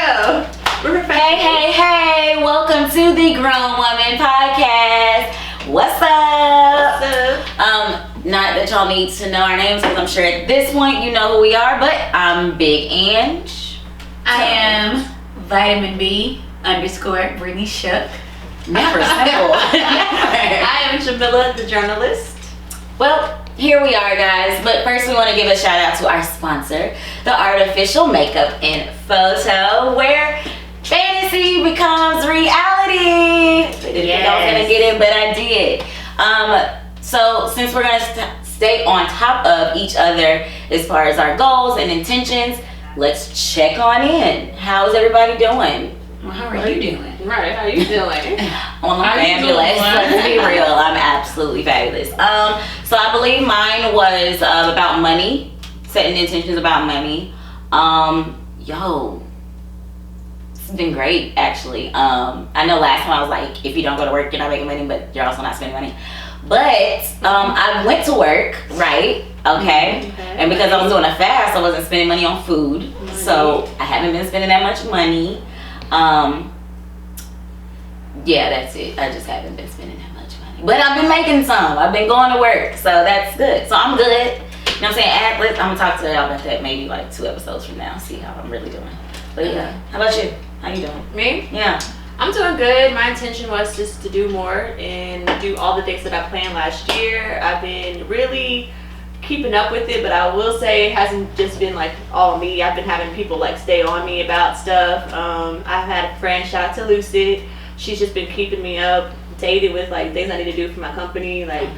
go. We're Hey, welcome to the Grown Woman Podcast. What's up? Not that y'all need to know our names because I'm sure at this point you know who we are, but I'm Big Ange. I am Vitamin B _ Brittany Shook. Never simple. I am Jamila, the journalist. Well, here we are, guys. But first, we want to give a shout out to our sponsor, the Artificial Makeup and Photo, where fantasy becomes reality. I didn't think I was gonna get it, but I did. So since we're gonna stay on top of each other as far as our goals and intentions, let's check on in. How's everybody doing? Well, how are you doing? Right, how you doing? On my fabulous. Let's be real. I'm absolutely fabulous. So I believe mine was about money, setting intentions about money. It's been great actually. I know last time I was like, if you don't go to work, you're not making money, but you're also not spending money. But I went to work, right? Okay. And because I was doing a fast, I wasn't spending money on food. So I haven't been spending that much money. Yeah, that's it. I just haven't been spending that much money. But I've been making some. I've been going to work. So that's good. So I'm good. You know what I'm saying? I'm going to talk to y'all about that maybe like 2 episodes from now. See how I'm really doing. But yeah. How about you? How you doing? Me? Yeah. I'm doing good. My intention was just to do more and do all the things that I planned last year. I've been really keeping up with it, but I will say it hasn't just been like all me. I've been having people like stay on me about stuff. I've had a friend, shout out to Lucid. She's just been keeping me updated with like things I need to do for my company, like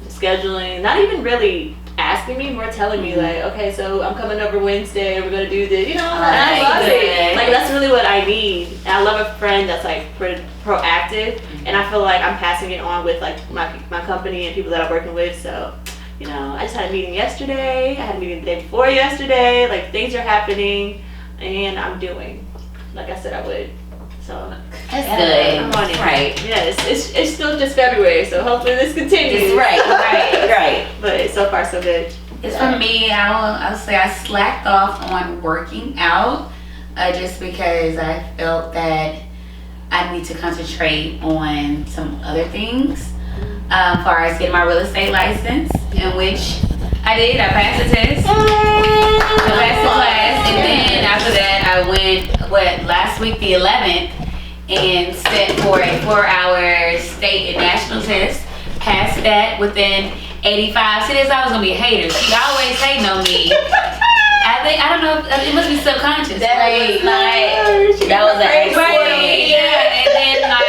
scheduling, not even really asking me, more telling me like, okay, so I'm coming over Wednesday, we're gonna do this, you know. And I love it. Like that's really what I need. And I love a friend that's like proactive, and I feel like I'm passing it on with like my company and people that I'm working with. So, you know, I just had a meeting yesterday. I had a meeting the day before yesterday. Like things are happening, and I'm doing like I said I would. So that's good. I'm on it. Right. Yes, it's still just February, so hopefully this continues. Right. But so far so good. It's for me. I'll say I slacked off on working out just because I felt that I need to concentrate on some other things. As far as getting my real estate license, in which I did. I passed the test. I passed the class, and then after that I went last week the 11th and set for a 4-hour state and national test. Passed that within 85. See, this I was gonna be a hater. She always hating on me. I don't know. It must be subconscious. That was an right. Yeah, and then like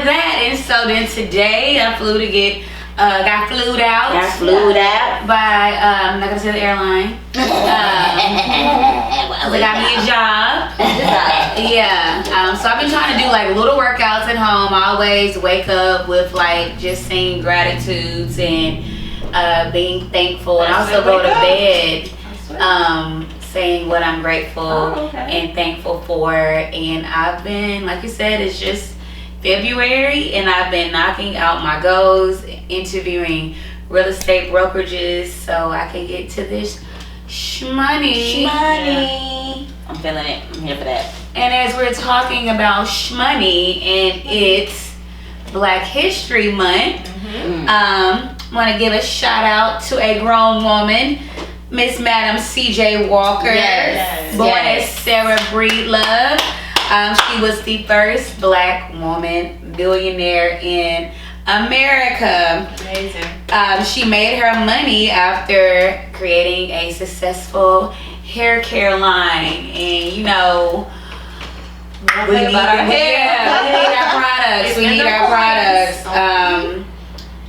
that. And so then today I flew to get got flued out by I'm not gonna say the airline. They got me a job. So I've been trying to do like little workouts at home. I always wake up with like just saying gratitudes and being thankful, and also go to bed saying what I'm grateful and thankful for. And I've been, like you said, it's just February, and I've been knocking out my goals, interviewing real estate brokerages so I can get to this shmoney. I'm feeling it. I'm here for that. And as we're talking about shmoney, and it's Black History Month, I want to give a shout out to a grown woman, Miss Madam C.J. Walker, born as Sarah Breedlove. She was the first Black woman billionaire in America. Amazing. She made her money after creating a successful hair care line, and you know, we need our products.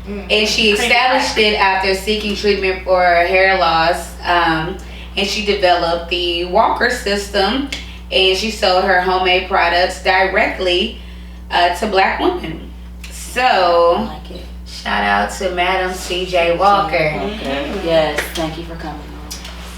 And she established it after seeking treatment for hair loss, and she developed the Walker system, and she sold her homemade products directly to Black women. So, shout out to Madam C.J. Walker. Yes, thank you for coming.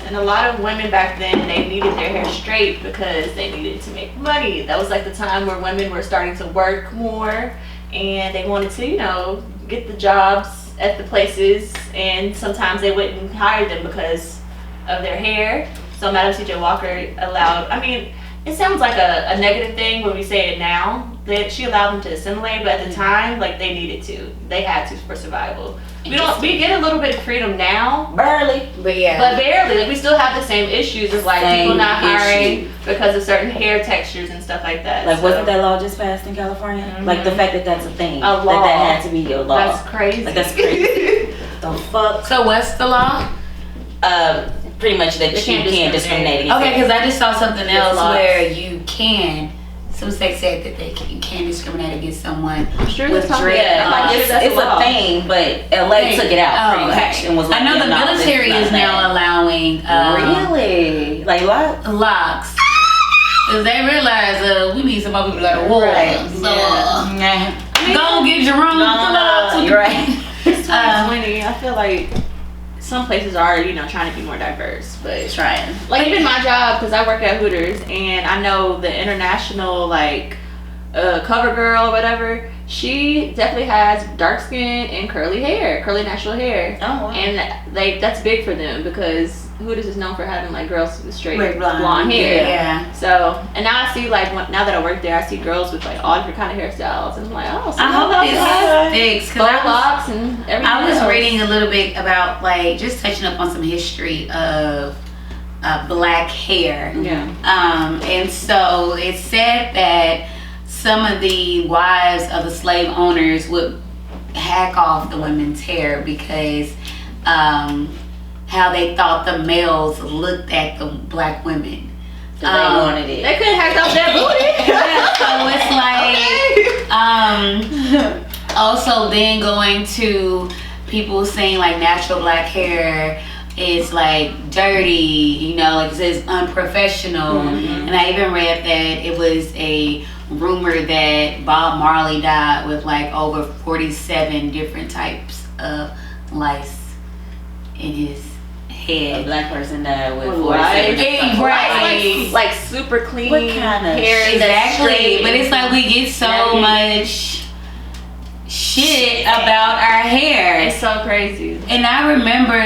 And a lot of women back then, they needed their hair straight because they needed to make money. That was like the time where women were starting to work more, and they wanted to, you know, get the jobs at the places, and sometimes they wouldn't hire them because of their hair. So Madam C.J. Walker allowed, I mean, it sounds like a negative thing when we say it now, that she allowed them to assimilate, but at the time, like, they needed to. They had to for survival. We get a little bit of freedom now. Barely. But yeah. But barely. Like, we still have the same issues as, like, people not hiring because of certain hair textures and stuff like that. Like, wasn't that law just passed in California? Mm-hmm. Like, the fact that that's a thing. A law. That had to be a law. That's crazy. Like, that's crazy. The fuck? So what's the law? Pretty much that you can't discriminate against. Okay, because I just saw something else laws. where you can. Some states said that you can't discriminate against someone sure with that's dread. Yeah, like it's a thing, but LA took it out pretty much and was like, I know the military is now allowing really like locks. Because they realize we need some more people at war. Right. So Yeah. go get your own locks. You're right. It's 2020. I feel like some places are, trying to be more diverse, but Trying. like even my job, because I work at Hooters, and I know the international cover girl or whatever. She definitely has dark skin and curly natural hair. Oh, wow. And that's big for them because Hooters is known for having like girls with straight blonde hair. Yeah. So, and now I see now that I work there, I see girls with like all different kind of hairstyles, and I'm like, oh, so I hope this sticks. faux locks and everything. I was else. reading a little bit about just touching up on some history of black hair. Yeah. And so it said that some of the wives of the slave owners would hack off the women's hair because how they thought the males looked at the black women. They wanted it. They could have hacked off that booty. So it's like also then going to people saying like natural black hair is like dirty, like it says unprofessional. And I even read that it was a rumor that Bob Marley died with like over 47 different types of lice in his head. A black person died with Right. Like super clean What kind of hair. Exactly. But it's like we get so much shit about our hair. It's so crazy. And I remember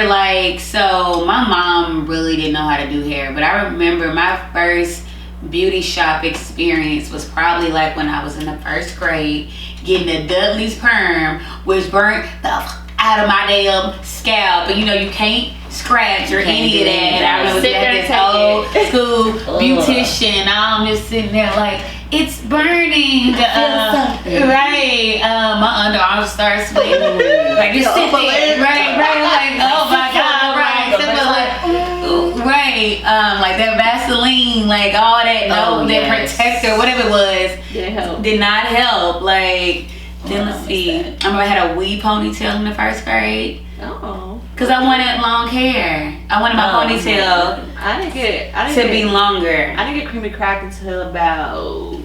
so my mom really didn't know how to do hair, but I remember my first beauty shop experience was probably like when I was in the first grade, getting a Dudley's perm, which burnt the out of my damn scalp. But you can't scratch or any of that. And I remember this old school beautician. I'm just sitting there like, it's burning. Right. My underarms start sweating. Like just sit there. Right. Like, oh my God. Right. Like that Vaseline, like all that, that protector, whatever it was, did not help. Like, then let's see. I remember I had a weave ponytail in the first grade. Oh. Cause I wanted long hair. I wanted my ponytail to be longer. I didn't get creamy crack until about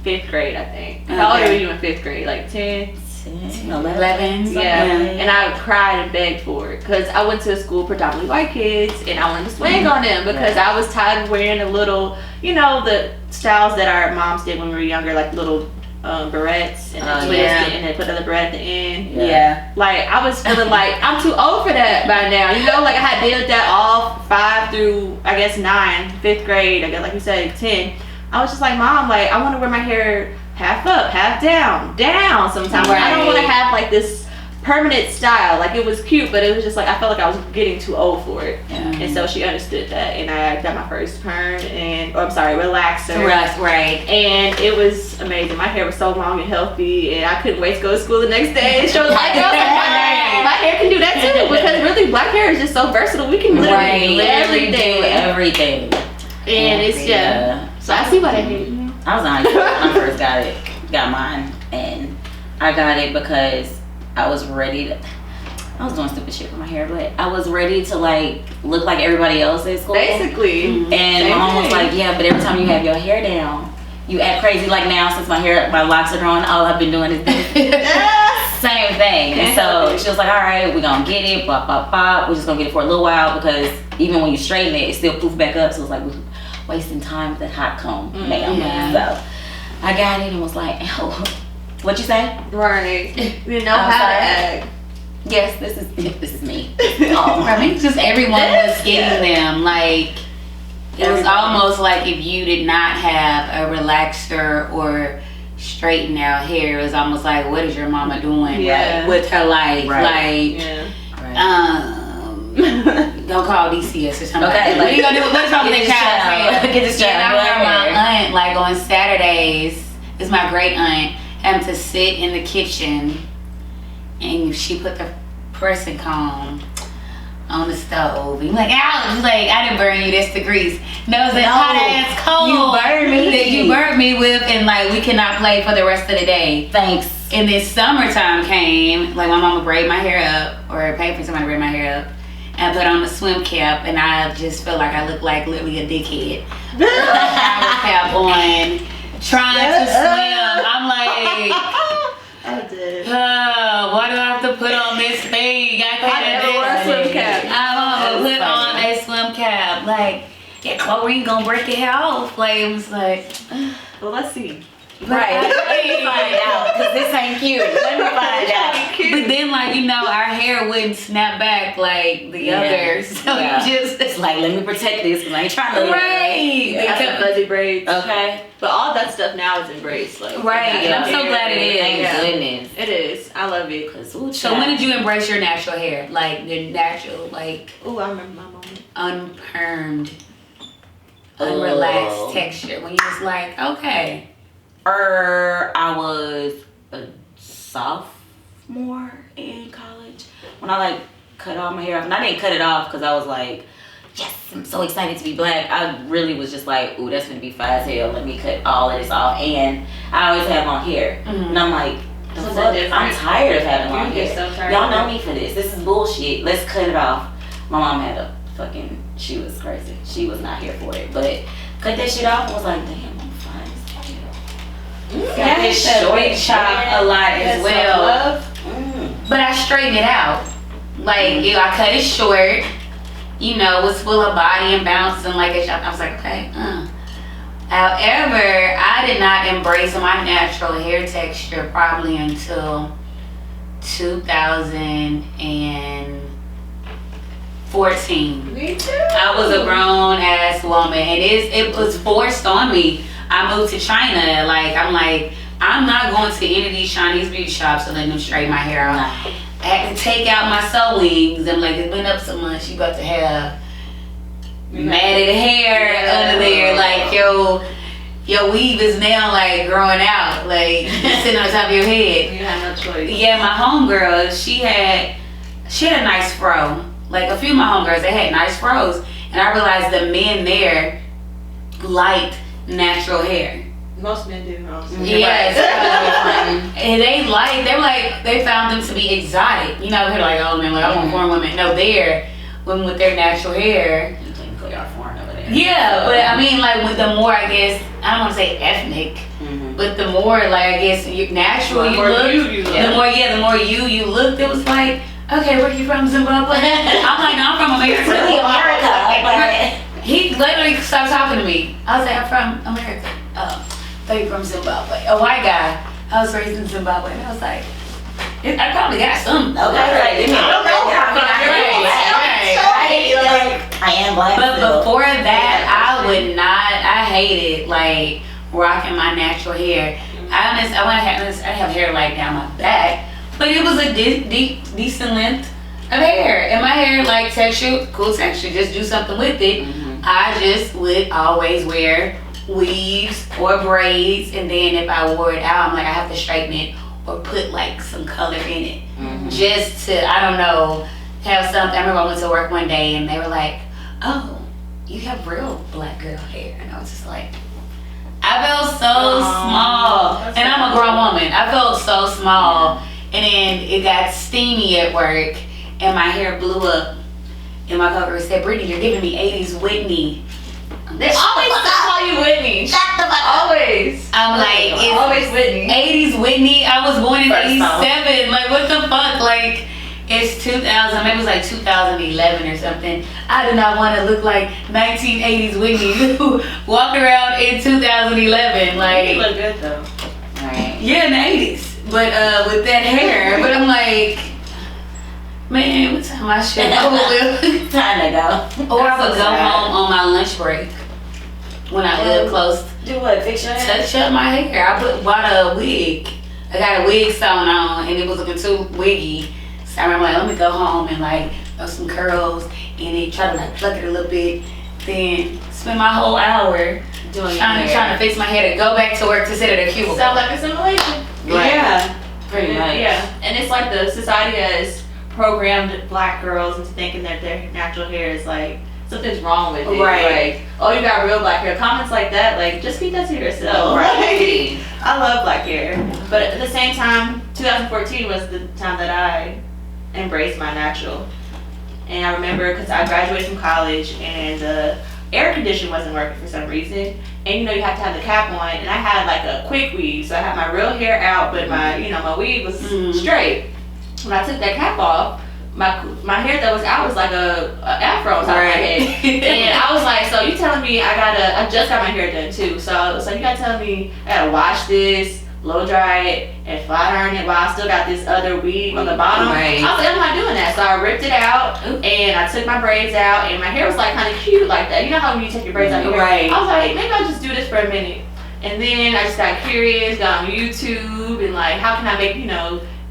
5th grade, I think. How old were you in 5th grade? Like 10? 11. Yeah. And I cried and begged for it because I went to a school predominantly white kids and I wanted to swing on them because I was tired of wearing a little, the styles that our moms did when we were younger, like little barrettes and then twist it and then put another barrette at the end. Yeah. Like I was feeling like I'm too old for that by now. Like I had did that all 5 through I guess 9, 5th grade. I guess like you said 10. I was just like, Mom, like I want to wear my hair half up, half down sometimes. Right. I don't want to have like this permanent style. Like it was cute, but it was just like I felt like I was getting too old for it. Yeah. And so she understood that, and I got my first perm relaxer. Right. And it was amazing. My hair was so long and healthy, and I couldn't wait to go to school the next day and show the black girls my hair can do that too. Because really, black hair is just so versatile. We can literally do everything. And it's So I see why they hate me. I was on when I first got mine, and I got it because I was ready to. I was doing stupid shit with my hair, but I was ready to like look like everybody else at school. Basically. And my mom was like, "Yeah, but every time you have your hair down, you act crazy." Like now, since my locks are growing, all I've been doing is this. Same thing. And so she was like, "All right, we're gonna get it. Blah blah blah. We're just gonna get it for a little while because even when you straighten it, it still poofs back up. So it's like we're wasting time with that hot comb now." So I got it and was like, "Oh, what you say?" Right. You know how to act. Yes, this is me. I think just everyone was getting them. Like It was almost like if you did not have a relaxer or straighten out hair, it was almost like, what is your mama doing with her life? Like, don't call DCS or something. Okay, like, what are you gonna do? What's wrong with the child? Get this child. I remember my aunt, like on Saturdays, it's my great aunt, having to sit in the kitchen, and she put the pressing comb on the stove. And you're like, ouch! She's like, I didn't burn you. That's the grease. No, it's that hot ass coal. You burned me. That you burnt me with, and like we cannot play for the rest of the day. Thanks. And then summertime came, like my mama braid my hair up, or paid for somebody to braid my hair up, and I put on a swim cap, and I just felt like I looked like literally a dickhead. With a shower cap on, trying to swim. I'm like, I did. why do I have to put on this thing? I never wore a swim cap. I want to put on a swim cap. Like, yeah, chlorine gonna break your hair off. Like, it was like, well, let's see. Right, let me find out, because this ain't cute. Let me find out. But then, like, you know, our hair wouldn't snap back like the others. So it's like, let me protect this, because I ain't trying to. Right. That's the fuzzy braids. Okay. But all that stuff now is embraced. Like, right. I'm so glad it is. Thank goodness. It is. I love it. So when did you embrace your natural hair? Like, the natural, like. Oh, I remember my moment. Unpermed, unrelaxed texture. When you was like, okay. I was a sophomore in college when I like cut all my hair off, and I didn't cut it off because I was like, yes, I'm so excited to be black. I really was just like, ooh, that's gonna be fire as hell. Let me cut all of this off. And I always have long hair, and I'm like, the fuck? I'm tired of having long hair. So y'all know me for this. This is bullshit. Let's cut it off. My mom had a fucking, she was crazy. She was not here for it, but cut that shit off and was like, damn. Yeah, it's short chop a lot as well. But I straightened it out. Like, I cut it short. You know, it was full of body and bounce and like a chop. I was like, okay. However, I did not embrace my natural hair texture probably until 2014. Me too. I was a grown ass woman, and it was forced on me. I moved to China. Like, I'm not going to any of these Chinese beauty shops and letting them straighten my hair out. I had to take out my sewings. I'm like, it's been up so much. You got to have matted hair under there. Like, your weave is now like growing out, like sitting on top of your head. You have no choice. Yeah, my homegirl, she had a nice fro. Like, a few of my homegirls, they had nice fros, and I realized the men there liked natural hair. Most men do, honestly. Yes. And they found them to be exotic. You know, they're like, oh man, like, I want foreign women. No, women with their natural hair. You technically are foreign over there. Yeah, but I mean, like, with the more, I guess, I don't want to say ethnic, but the more, like, I guess, natural you look, the more you looked, it was like, okay, where are you from, Zimbabwe? I'm like, no, I'm from America. Really, America. He literally stopped talking to me. I was like, I'm from America. Oh, thought you from Zimbabwe. A white guy. I was raised in Zimbabwe. And I was like, I probably got some. Okay, right. I don't know how I am black. But before that, I hated like rocking my natural hair. I have hair like down my back, but it was a decent length of hair. And my hair, like, texture, cool texture, just do something with it. I just would always wear weaves or braids, and then if I wore it out, I'm like, I have to straighten it or put like some color in it, just to, I don't know, have something. I remember I went to work one day and they were like, oh, you have real black girl hair. And I was just like, I felt so small. And I'm a grown woman. I felt so small. And then it got steamy at work and my hair blew up. And my coworker said, Brittany, you're giving me 80s Whitney. They always call you Whitney. Shut the fuck up. Always. I'm like, it's always Whitney. 80s Whitney. I was born in 87. Like, what the fuck? Like, it's 2000. Maybe it was like 2011 or something. I do not want to look like 1980s Whitney who walked around in 2011. Like, you look good though. Right. Yeah, in the 80s. But with that hair. But I'm like, man, what time I should go with? Time to go. Or I would go home on my lunch break when I live close. Do what? Fix your hair? Touch up my hair. I bought a wig. I got a wig sewn on, and it was looking too wiggy. So I'm like, let me go home and like throw some curls and then try to like pluck it a little bit. Then spend my whole hour trying to fix my hair to go back to work to sit at a cubicle. Sounds like a simulation. Right. Yeah, pretty much. Yeah, and it's like the society has programmed black girls into thinking that their natural hair is like something's wrong with it. Right. Like, oh, you got real black hair. Comments like that, like, just keep that to yourself. Right. I love black hair, but at the same time, 2014 was the time that I embraced my natural. And I remember because I graduated from college and the air conditioner wasn't working for some reason. And you know, you have to have the cap on. And I had like a quick weave. So I had my real hair out, but my weave was straight. When I took that cap off, my hair that was out was like a afro on top of my head. And I was like, so you telling me I just got my hair done too. So you gotta tell me I gotta wash this, blow dry it, and flat iron it while I still got this other weave on the bottom. Right. I was like, I'm not doing that. So I ripped it out and I took my braids out and my hair was like kind of cute like that. You know how when you take your braids out your hair? Right. I was like, maybe I'll just do this for a minute. And then I just got curious, got on YouTube and like, how can I make,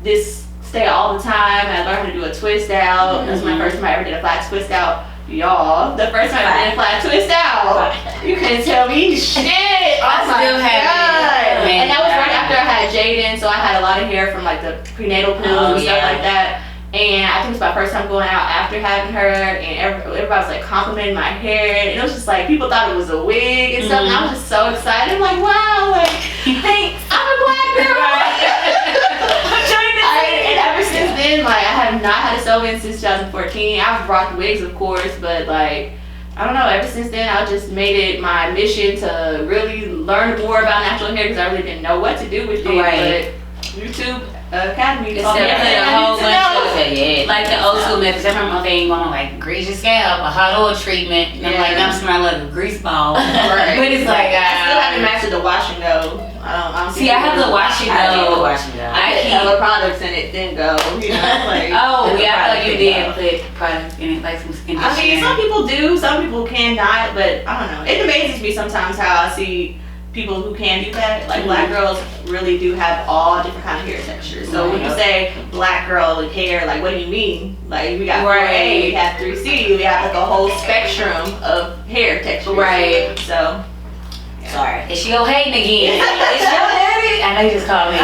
this stay all the time? And I learned how to do a twist out. That's my first time I ever did a flat twist out. Y'all, the first time I did a flat twist out, you couldn't tell me shit. I still have it. And that was right after I had Jaden, so I had a lot of hair from like the prenatal pills and stuff like that. And I think it was my first time going out after having her, and everybody was like complimenting my hair, and it was just like people thought it was a wig and stuff. And I was just so excited. I'm like, wow, like, thanks, I'm a black girl. And ever since then, like, I have not had a sew-in since 2014. I've rocked wigs, of course, but like, I don't know, ever since then, I just made it my mission to really learn more about natural hair because I really didn't know what to do with it. Right. But YouTube Academy It's taught me definitely everything a I whole need to bunch know. of it. Like the old school methods. I remember they want to like grease your scalp, a hot oil treatment, and I'm like, I'm smelling like a grease ball. Right. But it's like, I still haven't mastered the wash and go. See, I have the wash and go. I keep other products in it, then go. Like, oh, yeah, I thought you did put products in it, like some skin I mean, some people do, some people cannot, but I don't know. It amazes me sometimes how I see people who can do that. Like black girls really do have all different kind of hair textures. So when you say black girl hair, like what do you mean? Like we got 4A, we have 3C, we have like a whole spectrum of hair textures. Right. So. Sorry. Is she hating again? Is your daddy? I know you just called me.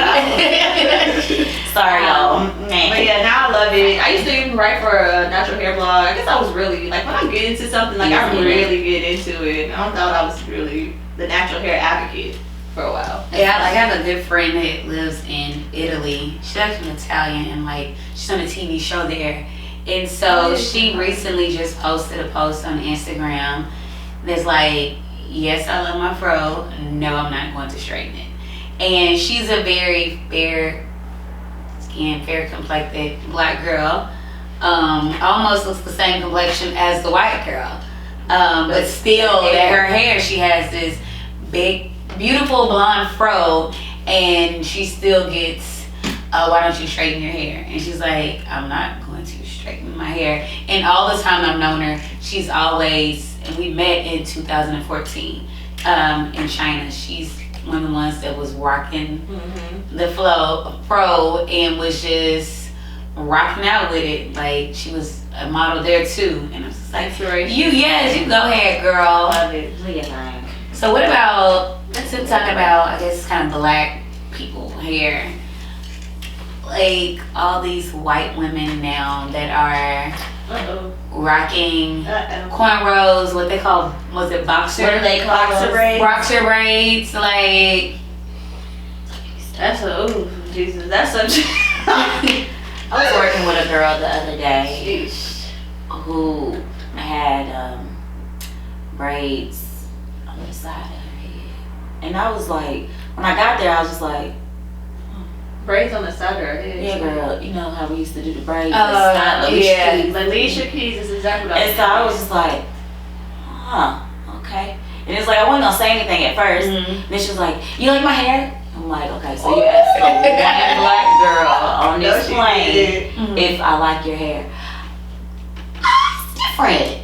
Sorry, y'all. But yeah, now I love it. I used to even write for a natural hair blog. I guess I was really, like when I get into something, like I really get into it. I thought I was really the natural hair advocate for a while. Yeah, like I have a good friend that lives in Italy. She's actually Italian and like she's on a TV show there. And so she recently just posted a post on Instagram that's like, yes, I love my fro. No, I'm not going to straighten it. And she's a very fair skin, fair complected black girl. Almost looks the same complexion as the white girl. But still, that her hair, she has this big, beautiful blonde fro, and she still gets, why don't you straighten your hair? And she's like, I'm not going to straighten my hair. And all the time I've known her, she's always, and we met in 2014 in China. She's one of the ones that was rocking the fro and was just rocking out with it. Like she was a model there too. And I was just like, you go ahead, girl. Love it. Do your thing. So what about, let's talk about, I guess, kind of black people hair. Like all these white women now that are rocking cornrows, what they call, was it boxer? What do they call boxer those? braids? Boxer braids, like. That's Jesus, that's such. I was working with a girl the other day who had braids on the side of her head. And I was like, when I got there, I was just like, Braids on the side of her head. yeah, girl, you know how we used to do the braids? Yeah. Alicia Keys is exactly what I was And so I was just like, okay. And it's like, I wasn't gonna say anything at first. And then she was like, you like my hair? I'm like, okay, so you asked the one black girl on this plane if I like your hair. It's different.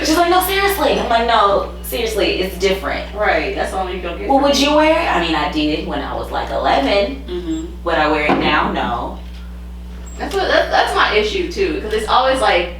She's like, no, seriously. I'm like, no, seriously, it's different. Right. That's the only you don't get. Well, would you wear it? I mean, I did when I was like 11. Mm-hmm. Would I wear it now? No. That's my issue too, because it's always like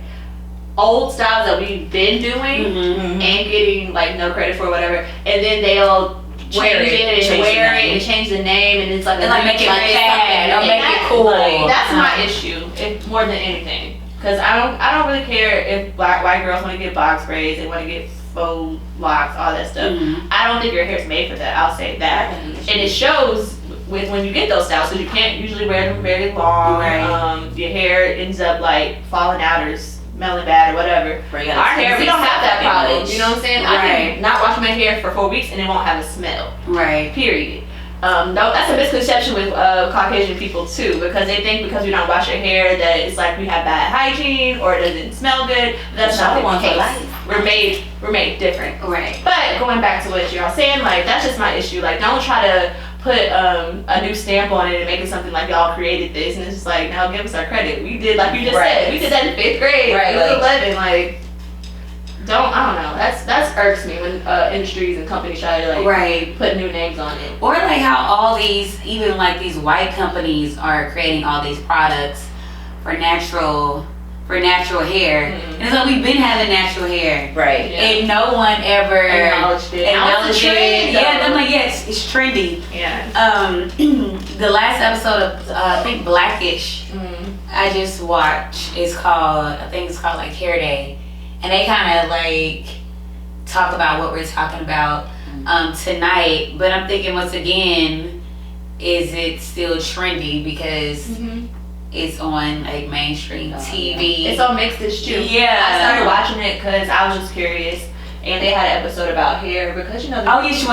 old styles that we've been doing and getting like no credit for whatever, and then they'll change it and wear it and change the name, and it's like and like make it like fad or make it cool. That's my issue, more than anything, because I don't really care if white girls want to get box braids, they want to get faux locks, all that stuff. I don't think your hair's made for that. I'll say that, and it shows with when you get those styles, because you can't usually wear them very long. Right. Your hair ends up like falling out or smelling bad or whatever. Right. Our hair, we don't have that problem. Image. You know what I'm saying? Right. I can not wash my hair for 4 weeks and it won't have a smell. Right. Period. No, that's a misconception with Caucasian people too, because they think because we don't wash our hair that it's like we have bad hygiene or it doesn't smell good. That's not the case. We're made different. Right. But going back to what y'all saying, like that's just my issue. Like don't try to put a new stamp on it and make it something like y'all created this, and it's just like, now give us our credit. We did, like you just said, we did that in 5th grade. Right. We was 11. Like, I don't know. That's irks me when industries and companies try to like put new names on it. Or like how all these, even like these white companies are creating all these products for natural hair. And so we've been having natural hair. Right. Yeah. And no one ever acknowledged it. Yeah, I'm like, yes, it's trendy. Yeah. The last episode of I think Blackish, I just watched. I think it's called like Hair Day, and they kind of like talk about what we're talking about tonight. But I'm thinking once again, is it still trendy because it's on like mainstream TV? It's on Mixed-ish too. Yeah. I started watching it because I was just curious. And they had an episode about hair because she went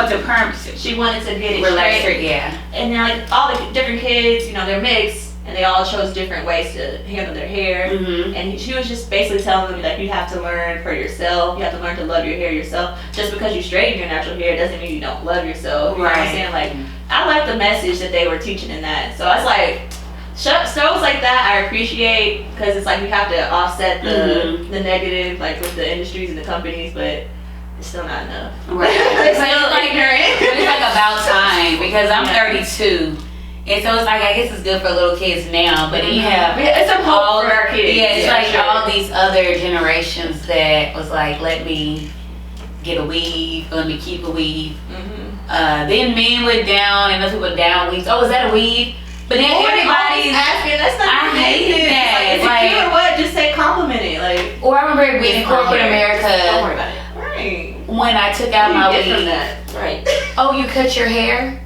to perm. She wanted to get it relaxed, straight. yeah. And they're like all the different kids, they're mixed, and they all chose different ways to handle their hair. And she was just basically telling them like you have to learn for yourself. You have to learn to love your hair yourself. Just because you straighten your natural hair doesn't mean you don't love yourself. You know what I'm saying? Like I like the message that they were teaching in that. So I was like, shows like that I appreciate, because it's like we have to offset the negative, like with the industries and the companies, but it's still not enough. Right. It's still ignorant. It's like about time, because I'm 32. And so it's like, I guess it's good for little kids now, but then you have it's a hope for our kids. Yeah, it's like all these other generations that was like, let me get a weave, let me keep a weave. Then men went down and other people down weaves. Oh, is that a weave? But then everybody's asking. That's not. I hate that. Like, if you or what, just say compliment it. Like, or I remember being in corporate America. Don't worry about it. Right. When I took out my weave. Right. Oh, you cut your hair?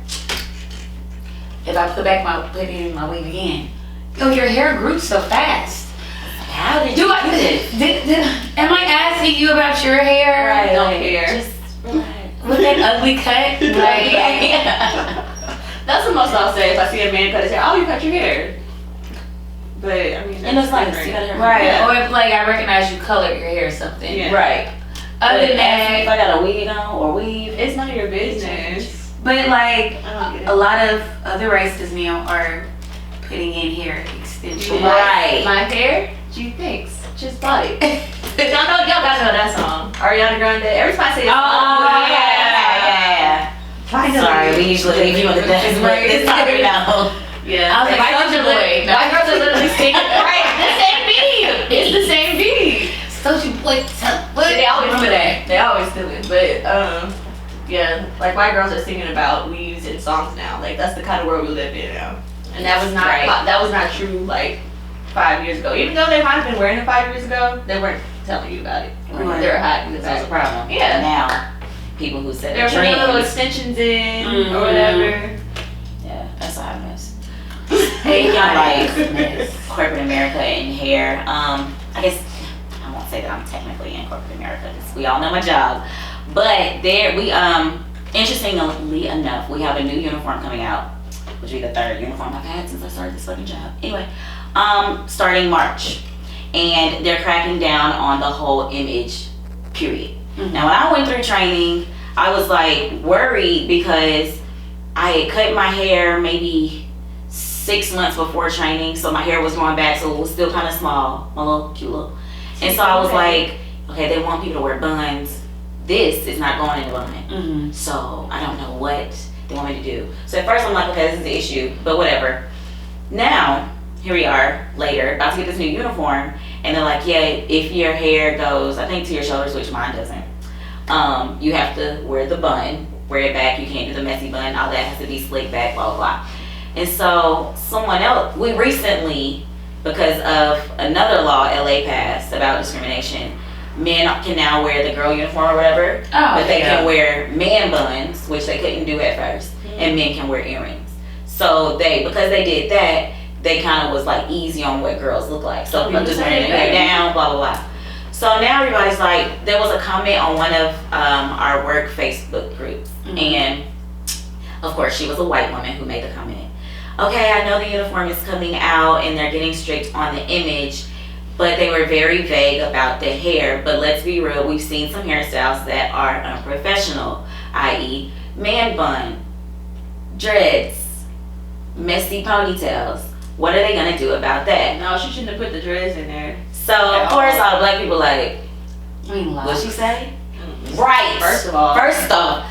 If I put in my weave again. Oh, your hair grew so fast. How did you do this? Am I asking you about your hair? Right. Don't care. Just relax. With that ugly cut? That's the most I'll say if I see a man cut his hair. Oh, you cut your hair. But I mean, and it's nice. Right. Yeah. Or if like I recognize you colored your hair or something. Yeah. Right. Other than that, if I got a wig on or weave, it's none of your business. But like a lot of other races now are putting in hair extensions. Right. My hair? Gee, thanks. Just bought it. Y'all gotta know that song. Ariana Grande. Every time I say it. Oh yeah. Finally. Sorry, we usually leave you on the best way. This time we know. Yeah. I was like, white girls are literally singing. Right. The same beat. It's the same beat. Soulja Boy. They always do that. They always do it. But yeah, like white girls are singing about weaves in songs now. Like that's the kind of world we live in now. And that was not true like 5 years ago. Even though they might have been wearing it 5 years ago, they weren't telling you about it. Right. They were hiding it. That's a problem. Yeah. Now, people who said they're putting little extensions in or whatever. Yeah, that's a hot mess. Hey, like corporate America and hair. I guess I won't say that I'm technically in corporate America because we all know my job. But interestingly enough, we have a new uniform coming out, which will be the 3rd uniform I've had since I started this fucking job. Anyway, starting March, and they're cracking down on the whole image, period. Now, when I went through training, I was like worried because I had cut my hair maybe 6 months before training, so my hair was growing back, so it was still kind of small, my little cute little. And so I was like, Okay, they want people to wear buns. This is not going in a bun. Mm-hmm. So I don't know what they want me to do. So at first I'm like, okay, this is the issue, but whatever. Now, here we are later, about to get this new uniform, and they're like, yeah, if your hair goes, I think to your shoulders, which mine doesn't, you have to wear the bun, wear it back, you can't do the messy bun, all that has to be slicked back, blah, blah, blah. And so someone else, we recently, because of another law LA passed about discrimination, men can now wear the girl uniform or whatever, but they can wear man buns, which they couldn't do at first, and men can wear earrings. So because they did that, they kind of was like easy on what girls look like. So people just wearing their hair down, blah, blah, blah. So now everybody's like, there was a comment on one of our work Facebook groups, and of course she was a white woman who made the comment. Okay, I know the uniform is coming out and they're getting strict on the image, but they were very vague about the hair. But let's be real, we've seen some hairstyles that are unprofessional, i.e. man bun, dreads, messy ponytails. What are they gonna do about that? No, she shouldn't have put the dreads in there. So of course all the black people like, what'd she say? Right. First off,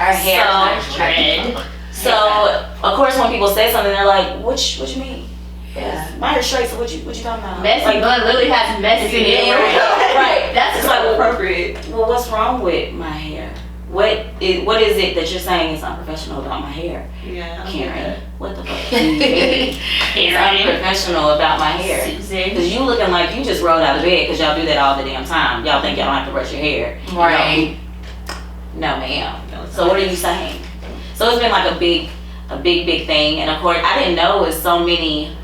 our hair is dread. So of course when people say something, they're like, what you mean? Yeah. My hair's straight, so what you talking about? Messy like, bun literally has messy in it. Right. That's just like appropriate. Well, what's wrong with my hair? What is it that you're saying is unprofessional about my hair? Yeah. Karen, what the fuck do you mean? It's unprofessional about my hair. Because you looking like you just rolled out of bed, because y'all do that all the damn time. Y'all think y'all don't have to brush your hair. Right. No, ma'am. So what are you saying? So it's been like a big thing. And of course, I didn't know it was so many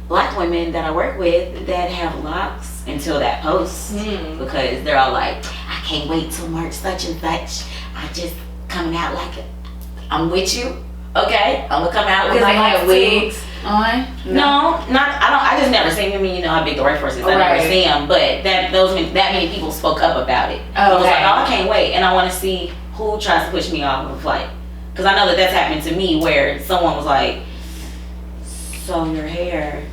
black women that I work with that have locks until that post. Because they're all like, I can't wait till March such and such. I just coming out like I'm with you. Okay, I'm gonna come out with my my wigs on. No, I just never seen them. I mean, you know how big the workforce is. I never see them, but that many people spoke up about it. I was like, oh, I can't wait, and I want to see who tries to push me off of a flight, because I know that's happened to me where someone was like, so your hair.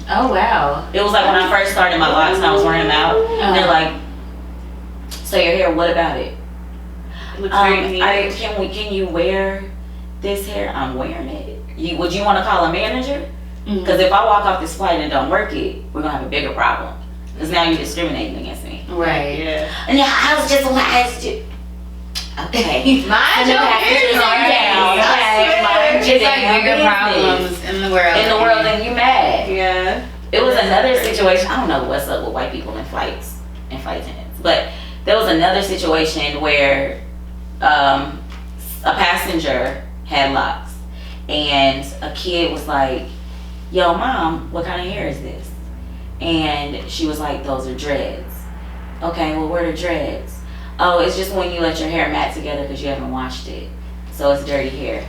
Oh wow. It was like when I first started my locks and I was wearing them out. And they're like, so your hair, what about it? Looks very neat. Can you wear this hair? I'm wearing it. Would you want to call a manager? Because if I walk off this flight and don't work it, we're gonna have a bigger problem. Because now you're discriminating against me. Right. Yeah. And yeah, I was just okay. Mind your business. Calm down. Okay. Mind your It's like bigger problems in the world. And you mad. Yeah. It was another situation. I don't know what's up with white people in flights and flight attendants, but there was another situation where a passenger had locks, and a kid was like, yo, mom, what kind of hair is this? And she was like, those are dreads. Okay, well, what are dreads? Oh, it's just when you let your hair mat together because you haven't washed it, so it's dirty hair.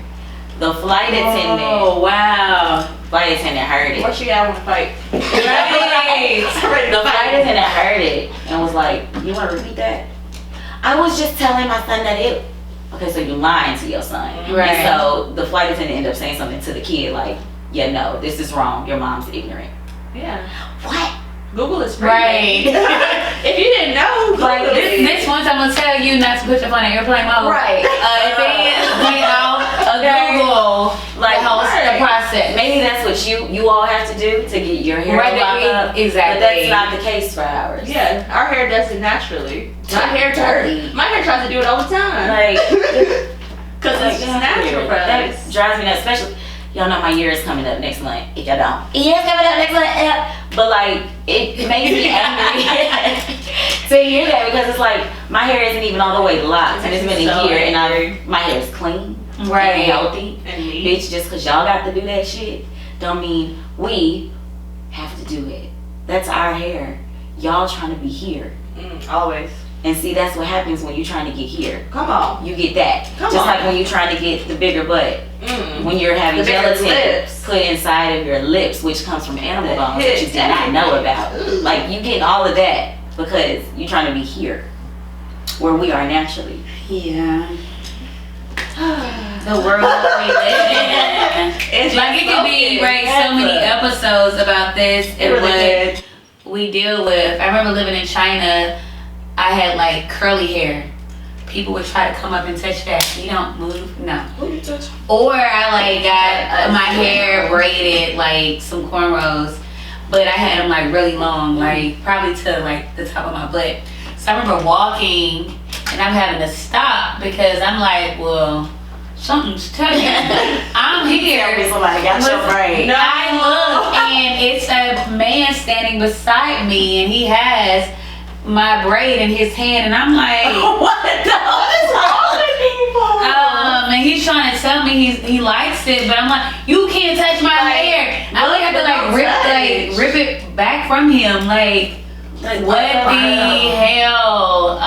The flight attendant. Oh wow. Flight attendant heard it. What you got on the fight? Right. The flight attendant heard it and was like, you want to repeat that? I was just telling my son that it. Okay, so you lying to your son. Right. And so the flight attendant ended up saying something to the kid like, yeah, no, this is wrong. Your mom's ignorant. Yeah. What? Google is free. Right. If you didn't know, Like this once I'm gonna tell you not to put your phone in airplane mode. Right. If it is, Google Like the process. Maybe that's what you all have to do to get your hair locked up. Exactly. But that's not the case for ours. yeah, our hair does it naturally. My hair tries to do it all the time. Like, Because it's just natural for that us. drives me nuts, especially. Y'all know my year is coming up next month. If y'all don't, year's coming up next month. Yeah. But like, it makes me angry to hear that, because it's like my hair isn't even all the way locked, and it's been a year, and my hair is clean, Right. and healthy. And me. Bitch, just because y'all got to do that shit, don't mean we have to do it. That's our hair. Y'all trying to be here. Always. And see, that's what happens when you're trying to get here. Come on. You get that. Come Just on. like when you're trying to get the bigger butt. When you're having The bigger gelatin lips. put inside of your lips, which comes from animal The bones that you hips, did not know everything. about. Ooh. Like, you getting all of that because you're trying to be here, where we are naturally. Yeah. The world that we live in. It's Like it could be so many episodes about this and It really what did. we deal with. I remember living in China. I had like curly hair, people would try to come up and touch that. You don't move, no. Who you touch? Or I like got my hair braided, like some cornrows, but I had them like really long, like probably to like the top of my butt. So I remember walking and I'm having to stop because I'm like, well, something's touching. I'm here. Tell me somebody got your braid. No. I look and it's a man standing beside me and he has my braid in his hand and I'm like, what the hell is wrong with people? and he's trying to tell me he likes it, but I'm like, you can't touch my hair. I would have to rip it back from him. Like what the hell?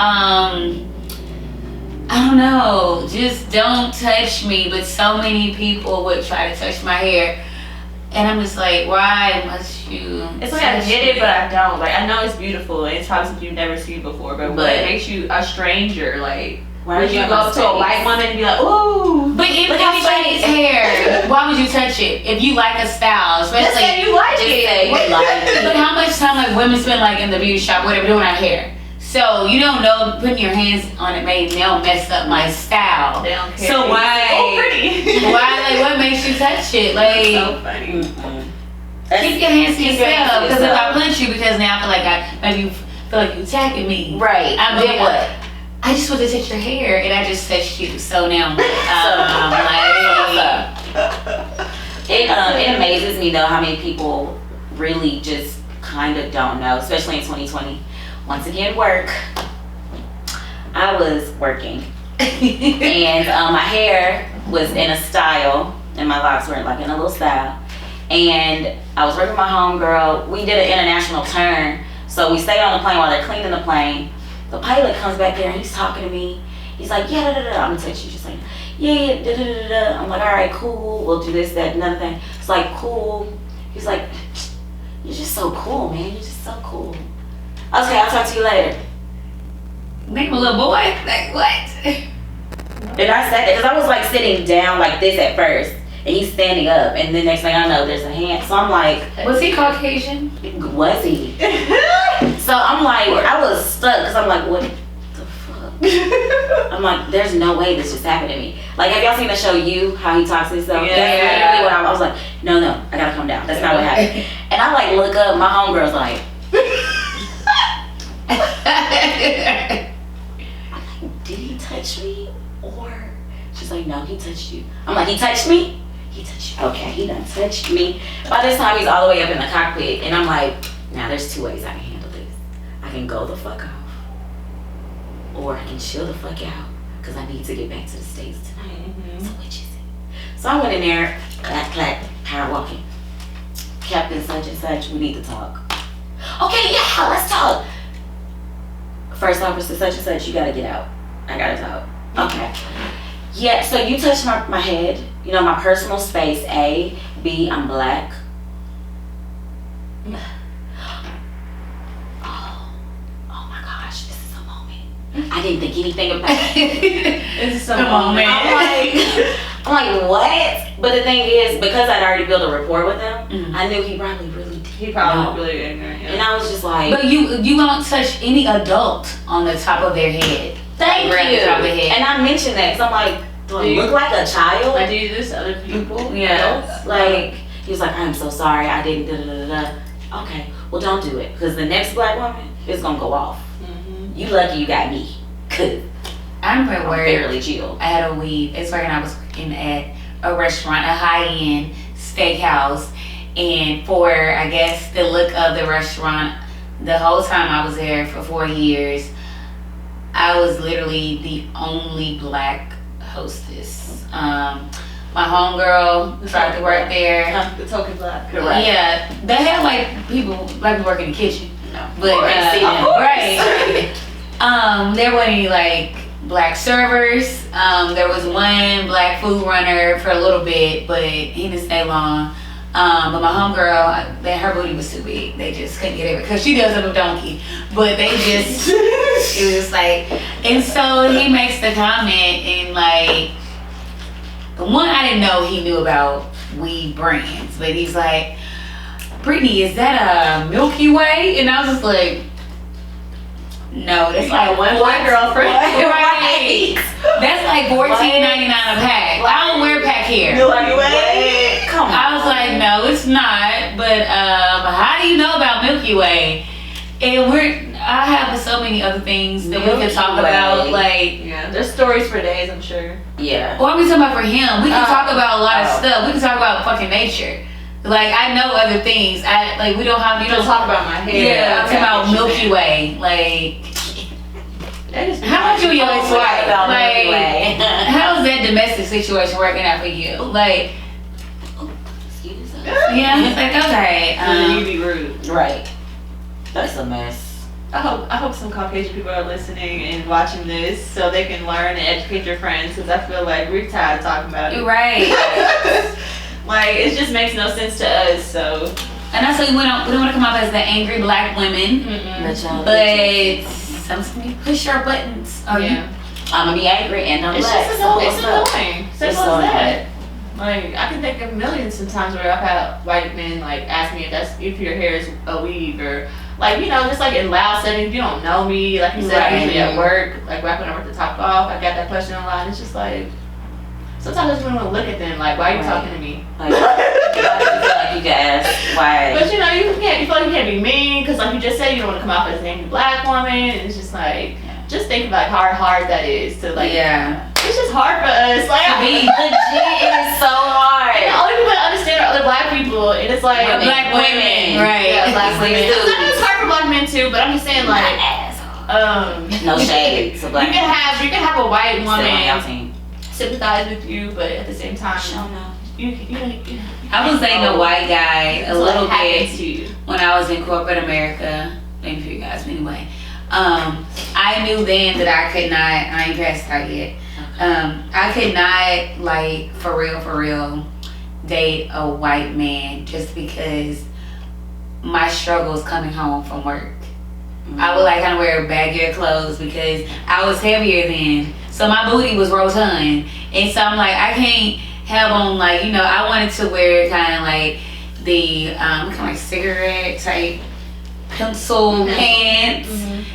I don't know. Just don't touch me. But so many people would try to touch my hair. And I'm just like, why must you? It's like I get it, but I don't. Like I know it's beautiful and it's probably something you've never seen before, but what makes you a stranger? Like why would you go to a white woman and be like, ooh? But if anybody's hair, why would you touch it? If you like a style, especially just say you like it. But how much time like women spend like in the beauty shop, whatever, doing our hair? So you don't know putting your hands on it they'll mess up my style. They don't care. So why? Oh, pretty. Why? Like what makes you touch it? Like so funny. Keep your hands to yourself. Because if I punch you, because now I feel like maybe feel like you attacking me. Right. I'm doing what? I just want to touch your hair, and I just touched you. So now I'm like, it amazes me though how many people really just kind of don't know, especially in 2020. Once again, work. I was working, and my hair was in a style, and my locks were like in a little style. And I was working with my homegirl. We did an international turn, so we stayed on the plane while they're cleaning the plane. The pilot comes back there and he's talking to me. He's like, yeah, da da da. I'm gonna text you, just like, yeah, da da da da. I'm like, all right, cool. We'll do this, that, another thing. It's like, cool. He's like, you're just so cool, man. You're just so cool. Okay, I'll talk to you later. name a little boy. Like what? And I sat there because I was like sitting down like this at first, and he's standing up, and then next thing I know, there's a hand. So I'm like, was he Caucasian? Was he? So I'm like, I was stuck because I'm like, what the fuck? I'm like, there's no way this just happened to me. Like, have y'all seen the show You? How he talks to himself? Yeah. That's literally what I was like, no, I gotta calm down. That's not what happened. And I like look up, my homegirl's like, did he touch me? Or she's like, no, he touched you. I'm like, he touched me? He touched you. Okay, he done touched me. By this time, he's all the way up in the cockpit, and I'm like, now there's two ways I can handle this. I can go the fuck off, or I can chill the fuck out, because I need to get back to the States tonight. Mm-hmm. So which is it? So I went in there, clack, clack, power walking. Captain such and such, we need to talk. Okay, yeah, let's talk. First officer such and such, you gotta get out. I gotta talk. Okay. Yeah, so you touched my head, you know, my personal space, A. B, I'm black. Oh my gosh, this is a moment. I didn't think anything about it. This is a moment. I'm like, what? But the thing is, because I'd already built a rapport with him, Mm-hmm. I knew he probably really did. He probably really ignorant. Yeah. And I was just like, But you won't touch any adult on the top of their head. thank Right on you. the top of the head. And I mentioned that because I'm like, do I look like a child? Like, do you do this to other people? Yeah. Like, he was like, I'm so sorry, I didn't, da da da da. Okay, well don't do it, because the next black woman is gonna go off. Mm-hmm. You lucky you got me, cause I'm I'm worried. barely chill. I had a weave. It's like when I was working at a restaurant, a high-end steakhouse, and for I guess the look of the restaurant, the whole time I was there for 4 years, I was literally the only black hostess. My homegirl tried to work there. The token black. Correct. Yeah, they had like black people work in the kitchen, No, but right. there wasn't any like black servers. There was one black food runner for a little bit, but he didn't stay long. But my homegirl, her booty was too big. They just couldn't get it because she does have a donkey. But they just, it was just like, and so he makes the comment and like, the one I didn't know he knew about weed brands, but he's like, Brittany, is that a Milky Way? And I was just like, No, that's like one white girlfriend. Right. That's like $14.99 a pack. I don't wear pack hair. Milky Way. Come on. I was like, no, it's not. But how do you know about Milky Way? And I have so many other things that we can talk about. Like, yeah, there's stories for days, I'm sure. Yeah. Or we talking about for him. We can talk about a lot of stuff. We can talk about fucking nature. Like, I know other things. We don't have. You don't talk about my hair. Yeah, talk about Milky Way. Like, how much you your Talk wife? about Milky Like, Way. how's that domestic situation working out for you? Like, Excuse us. yeah, it's like, okay. And then you be rude. Right. That's a mess. I hope some Caucasian people are listening and watching this so they can learn and educate their friends, because I feel like we're tired of talking about it. Right. Like, it just makes no sense to us, so. And I say we don't want to come off as the angry black women, but sometimes you push our buttons. Yeah. I'm gonna be angry and I'm It's black. just annoying. Simple as so that. Like, I can think of millions sometimes where I've had white men like ask me if your hair is a weave, or like, you know, just like in loud settings, you don't know me, like you said, Right. usually at work, like back when I worked at Top Golf, I got that question a lot. It's just like, sometimes I just want to look at them like, why are you talking to me? Like, you feel like you can ask why. But you know, you feel like you can't be mean, because like you just said, you don't want to come off as an angry black woman, and it's just like, just think about how hard that is to like, Yeah. it's just hard for us. Like, Legit, it is so hard. and the only people that understand are other black people, and it's like Black women. Right. Yeah, black women. Dudes. I know it's hard for black men too, but I'm just saying like, No shade to black you can have a white Still on y'all woman team. sympathize with you, but at the same time, you I was dating a white guy a little bit to you. when I was in corporate America. Maybe for you guys, anyway. I knew then that I could not. I ain't passed out yet. I could not, like, for real, date a white man just because my struggles coming home from work. I would like kind of wear baggier clothes because I was heavier then, so my booty was rotund, and so I'm like, I can't have on, like, you know, I wanted to wear kind of like the kind of like cigarette type pencil pants,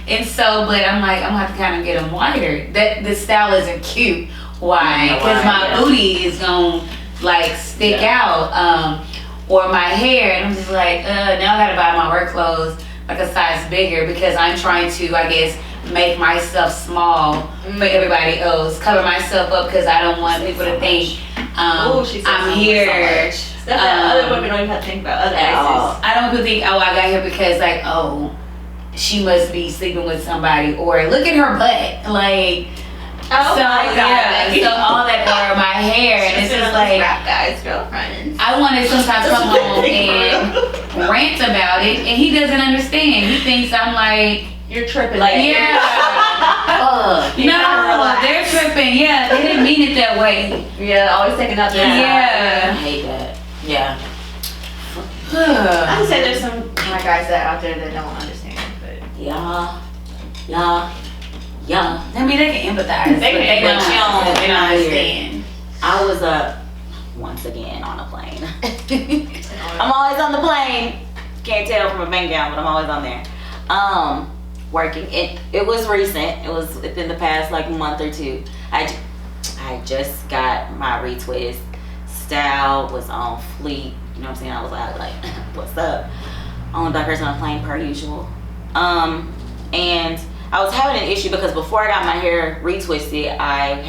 and so, but I'm like, I'm gonna have to kind of get them wider. That the style isn't cute. Why? Because my booty is gonna like stick out, or my hair, and I'm just like, now I gotta buy my work clothes like a size bigger because I'm trying to, I guess, make myself small for everybody else, cover myself up because I don't want people to think I'm here. Other women don't even have to think about other races. I don't even think, oh, I got here because, like, oh, she must be sleeping with somebody, or look at her butt, like. Oh so, my God. Yeah, so all that, or my hair, and it's just like, rap guys, girlfriends. I want to sometimes come home and rant about it, and he doesn't understand. He thinks I'm like, you're tripping. Like, yeah. No, they're tripping. Yeah, they didn't mean it that way. Yeah, always taking up their I Yeah. hate that. Yeah. I would say there's some white guys that out there that don't understand, but Yeah. I mean, they can empathize, They but can, they but don't you don't understand. I was once again on a plane. I'm always on the plane. Can't tell from a bang gown, but I'm always on there. Working. It was recent. It was within the past like month or two. I just got my retwist. Style was on fleek. You know what I'm saying? I was like, what's up? Only black person on a plane per usual. And I was having an issue because before I got my hair retwisted, I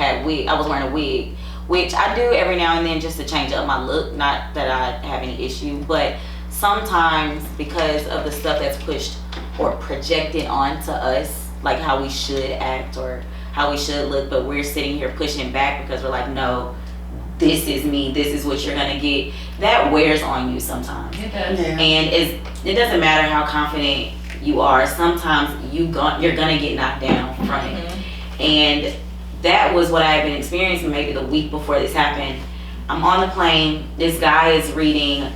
was wearing a wig, which I do every now and then just to change up my look. Not that I have any issue, but sometimes because of the stuff that's pushed or projected onto us, like how we should act or how we should look, but we're sitting here pushing back because we're like, no, this is me, this is what you're gonna get. That wears on you sometimes. it does. Yeah. And it doesn't matter how confident you are, sometimes you're gonna get knocked down from it. And that was what I had been experiencing maybe the week before this happened. I'm on the plane, this guy is reading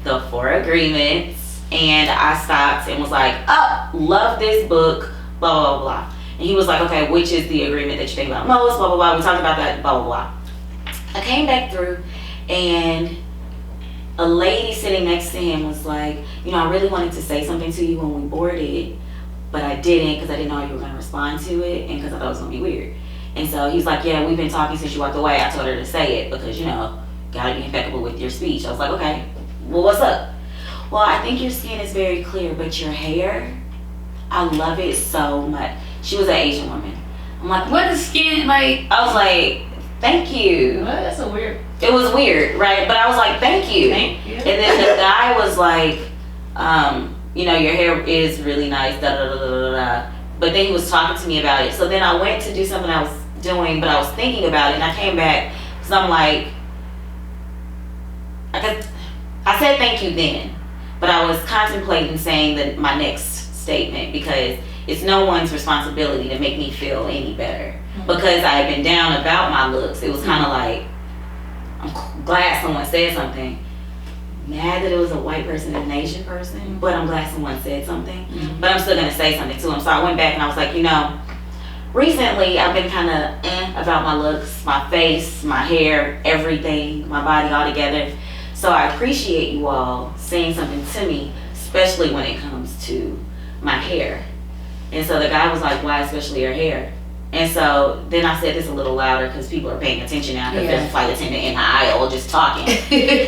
the 4 Agreements, and I stopped and was like, oh, love this book, blah, blah, blah. And he was like, okay, which is the agreement that you think about most, blah, blah, blah. We talked about that, blah, blah, blah. I came back through, and a lady sitting next to him was like, you know, I really wanted to say something to you when we boarded, but I didn't because I didn't know how you were going to respond to it and because I thought it was going to be weird. And so he's like, yeah, we've been talking since you walked away. I told her to say it because, you know, gotta be impeccable with your speech. I was like, okay, well, what's up? Well, I think your skin is very clear, but your hair, I love it so much. She was an Asian woman. I'm like, what is skin like? I was like, thank you. What? That's a weird. It was weird, right? But I was like, thank you. Thank you. And then the guy was like, you know, your hair is really nice, da da da da da da. But then he was talking to me about it. So then I went to do something I was doing, but I was thinking about it, and I came back because I'm like, I said thank you then, but I was contemplating saying that my next statement because it's no one's responsibility to make me feel any better. Because I had been down about my looks, it was kind of like, I'm glad someone said something. Mad that it was a white person and an Asian person, but I'm glad someone said something. But I'm still gonna say something to him. So I went back and I was like, you know, recently I've been kind of about my looks, my face, my hair, everything, my body all together. So I appreciate you all saying something to me, especially when it comes to my hair. And so the guy was like, why especially your hair? And so then I said this a little louder because people are paying attention now because there's a flight attendant in the aisle just talking.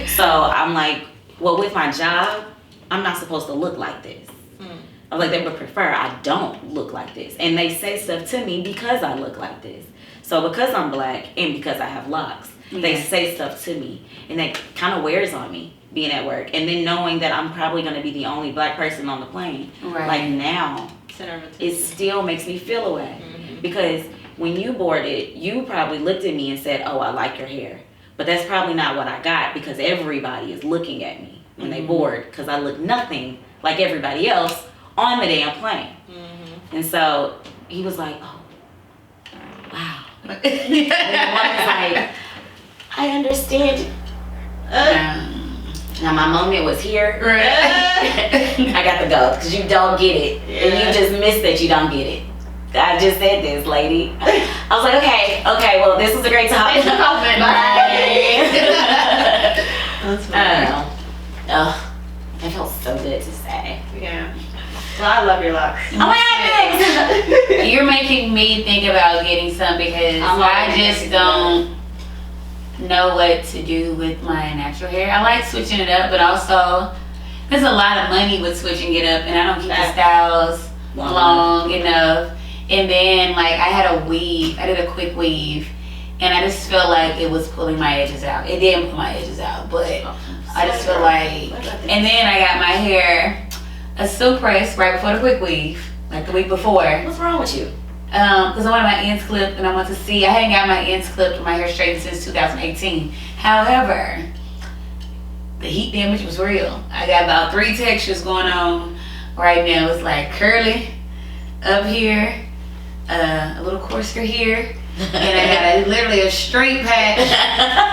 So I'm like, well, with my job, I'm not supposed to look like this. I was like, they would prefer I don't look like this. And they say stuff to me because I look like this. So because I'm black and because I have locks, they say stuff to me. And that kind of wears on me being at work. And then knowing that I'm probably going to be the only black person on the plane. Right. Like now, it still makes me feel away. Because when you boarded, you probably looked at me and said, oh, I like your hair. But that's probably not what I got because everybody is looking at me when they board because I look nothing like everybody else on the damn plane. And so he was like, oh, wow. And the one was like, I understand. Now my moment was here. I got to go because you don't get it. And you just missed that you don't get it. I just said this, lady. I was like, okay, well, this was a great topic. Bye. That's funny. Oh, it felt so good to say. Yeah. Well, I love your locks. Oh my God, thanks. You're making me think about getting some because I just don't know what to do with my natural hair. I like switching it up, but also there's a lot of money with switching it up, and I don't keep the styles long enough. And then, like, I had a weave. I did a quick weave, and I just felt like it was pulling my edges out. It didn't pull my edges out, but I just feel like. And then I got my hair a silk press right before the quick weave, like the week before. What's wrong with you? Because I wanted my ends clipped, and I want to see. I hadn't got my ends clipped or my hair straightened since 2018. However, the heat damage was real. I got about 3 textures going on right now. It's like curly up here, a little coarser here, and I got literally a straight patch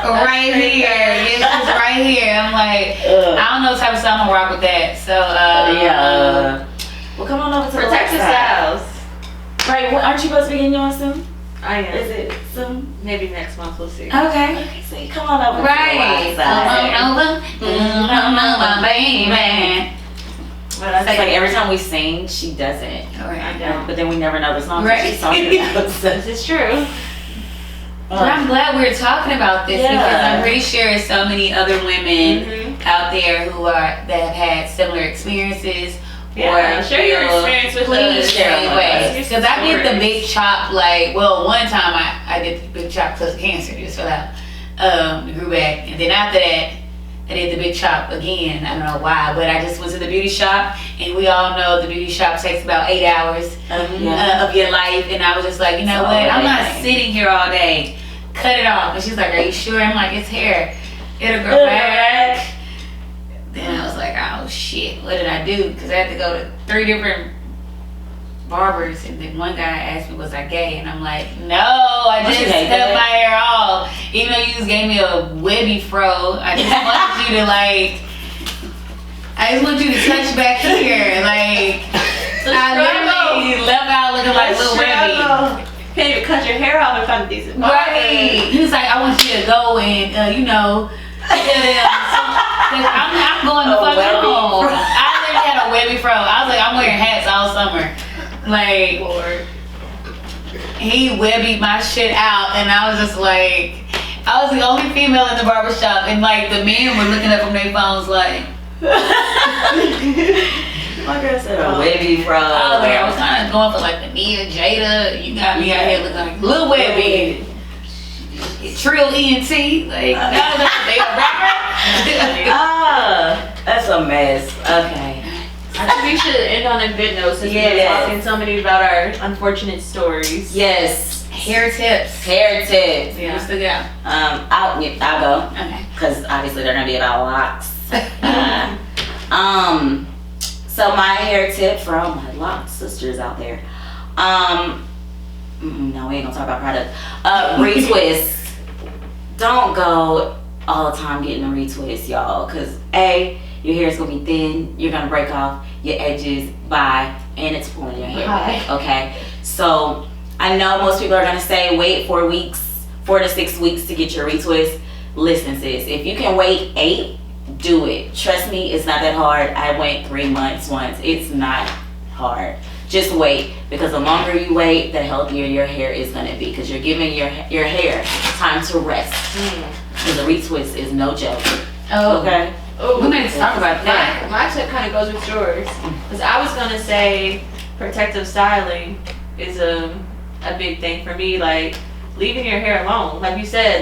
right here. It's just right here. I'm like, I don't know what type of style I'm gonna rock with that. So well, come on over to Protect the the styles. Right, well, aren't you supposed to be getting yours soon? I am. Is it soon? Maybe next month, we'll see. Okay, so you come on over. right. Come on over, baby. But I think like every time we sing, she does it. I know. But then we never know the song Right. she's talking about. This is true. But I'm glad we're talking about this because I'm pretty sure there's so many other women out there who that have had similar experiences. Yeah, share your experience with please us. share away. Yes. Because I did the big chop, like, well, one time I did the big chop because of cancer, it just fell out. It grew back. And then after that, I did the big chop again. I don't know why, but I just went to the beauty shop, and we all know the beauty shop takes about 8 hours of your life. And I was just like, you know what? I'm not sitting here all day. Cut it off. And she's like, are you sure? I'm like, it's hair. It'll grow back. Then I was like, oh shit, what did I do? Because I had to go to 3 different barbers, and then one guy asked me, was I gay? And I'm like, no, I just cut my hair off. Even though you just gave me a webby fro, I just wanted you to I just want you to touch back here. Like, I literally left out looking like Lil Webby. Can't even cut your hair off and find a decent barber. Right. He was like, I want you to go and, I'm going to fuck home. I literally had a webby fro. I was like, I'm wearing hats all summer. Like, Lord. he webbied my shit out, and I was just like, I was the only female in the barbershop, and like the men were looking up from their phones like. My girl said a webby from. Oh, I was kind of going for like the Nia, Jada. You got me out here looking like Lil Webby. Trill ENT. Like, no, they a rapper. That's a mess. Okay. I think we should end on a good note since we've been talking so many about our unfortunate stories. Yes. Hair tips. Hair tips. Yeah. What's the go? I'll go. Okay. Because obviously they're gonna be about locks. So my hair tip for all my lock sisters out there. No, we ain't gonna talk about product. Retwist. Don't go all the time getting a retwist, y'all. Cause A, your hair is gonna be thin. You're gonna break off your edges. Bye, and it's pulling your hair back. Okay. So I know most people are gonna say wait 4 to 6 weeks to get your retwist. Listen, sis, if you can wait 8. Do it. Trust me, it's not that hard. I went 3 months once. It's not hard. Just wait, because the longer you wait, the healthier your hair is going to be, because you're giving your hair time to rest. Because a retwist is no joke. Oh, okay. Oh, we need to talk about that. My tip kind of goes with yours, because I was gonna say protective styling is a big thing for me. Like, leaving your hair alone, like you said,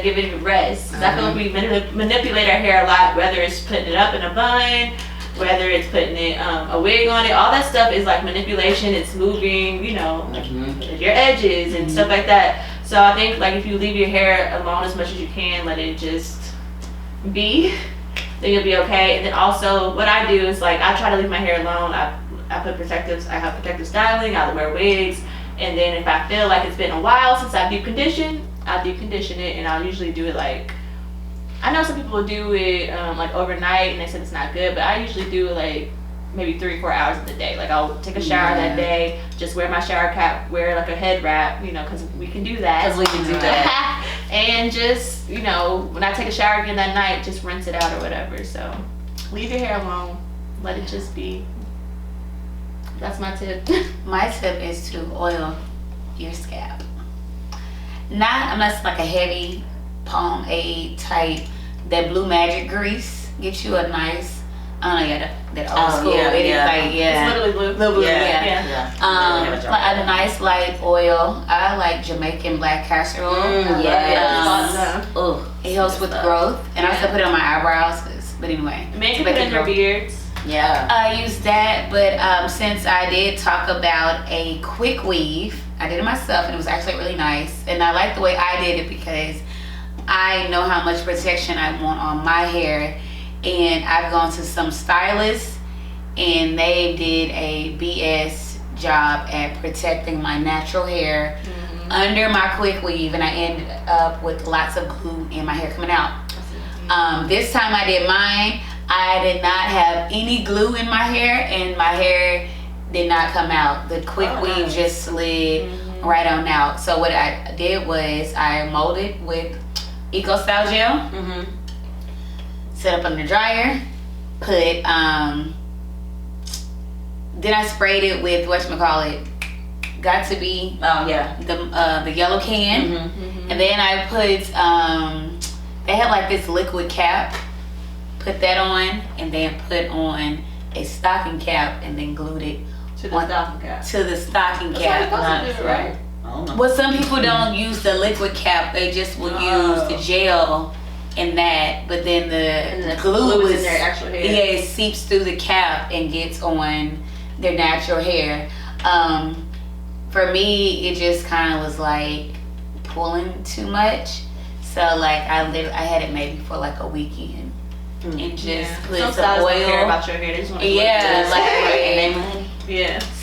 giving it rest. Cause I feel like we manipulate our hair a lot, whether it's putting it up in a bun, whether it's putting it a wig on it. All that stuff is like manipulation. It's moving, your edges and stuff like that. So I think like if you leave your hair alone as much as you can, let it just be, then you'll be okay. And then also what I do is like I try to leave my hair alone. I have protective styling. I wear wigs. And then if I feel like it's been a while since I'll deep condition it, and I'll usually do it like, I know some people will do it like overnight and they said it's not good, but I usually do it like maybe 3 or 4 hours of the day. Like I'll take a shower that day, just wear my shower cap, wear like a head wrap, because we can do that. And just, when I take a shower again that night, just rinse it out or whatever. So leave your hair alone, let it just be. That's my tip. My tip is to oil your scalp. Not unless like a heavy pomade type. That Blue Magic grease gets you a nice, I don't know, that old school. It's literally blue. Like a nice light oil. I like Jamaican black castor oil. It helps with growth, and I also put it on my eyebrows. But anyway, men can put it in their beards. Yeah. I use that, but since I did talk about a quick weave, I did it myself, and it was actually really nice. And I like the way I did it because I know how much protection I want on my hair. And I've gone to some stylists, and they did a BS job at protecting my natural hair under my quick weave, and I ended up with lots of glue in my hair coming out. This time I did mine. I did not have any glue in my hair, and my hair did not come out. The quick weave just slid right on out. So what I did was I molded with Eco Style Gel, set up on the dryer, put, then I sprayed it with, whatchamacallit, Got to Be, the yellow can, and then I put, they had like this liquid cap, put that on, and then put on a stocking cap, and then glued it to the stocking cap. To the stocking cap. That's how right? Well, some people don't use the liquid cap; they just will use the gel and that. But then the glue is in their actual hair. Yeah, it seeps through the cap and gets on their natural hair. For me, it just kind of was like pulling too much. So like I had it maybe for like a weekend. And just put some oil. Care about your hair. They just want to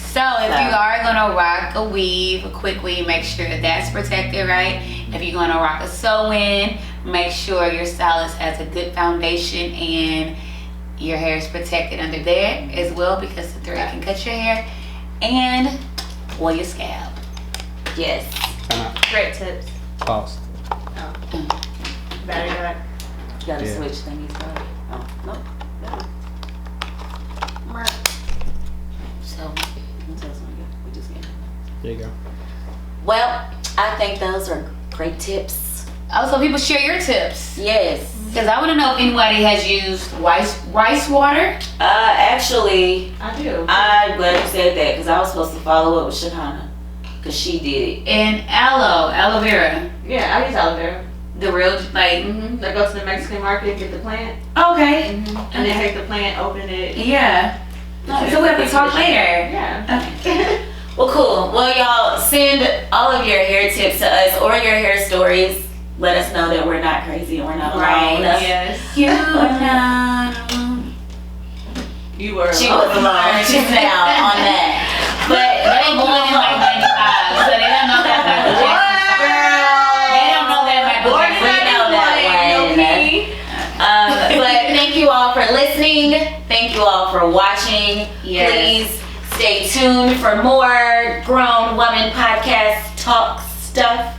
So if you are gonna rock a weave, a quick weave, make sure that's protected, right? If you're gonna rock a sew-in, make sure your stylist has a good foundation and your hair is protected under there as well, because the thread can cut your hair. And oil your scalp. Yes. Great tips. Pause. Battery back. You gotta switch thingies. Oh, nope. So, There you go. Well, I think those are great tips. Also, people share your tips. Yes. Because I want to know if anybody has used rice water. Actually, I do. I'm glad you said that because I was supposed to follow up with Shakana because she did it. And aloe vera. Yeah, I use aloe vera. The real, like, They go to the Mexican market, get the plant, okay. and then take the plant, open it. Yeah. So we have to talk later. Yeah. Okay. Well, cool. Well, y'all send all of your hair tips to us or your hair stories. Let us know that we're not crazy and we're not alone. Yes. You're not alone. You were. She was alone. She's now on that. But They ain't born in like 95, so they don't know that Michael Jackson. They don't know that Michael Born Jackson. in We know that one. But thank you all for listening. Thank you all for watching. Yes. Please stay tuned for more Grown Woman podcast talk stuff.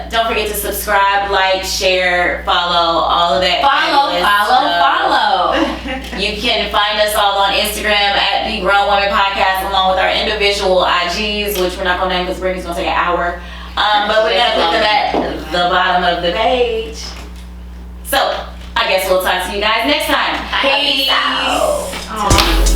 Don't forget to subscribe, like, share, follow, all of that. Follow. You can find us all on Instagram at the Grown Woman Podcast, along with our individual IGs, which we're not gonna name because Brittany's gonna take an hour. But we're gonna put them at the bottom of the page. So I guess we'll talk to you guys next time. Peace. Peace out. Aw.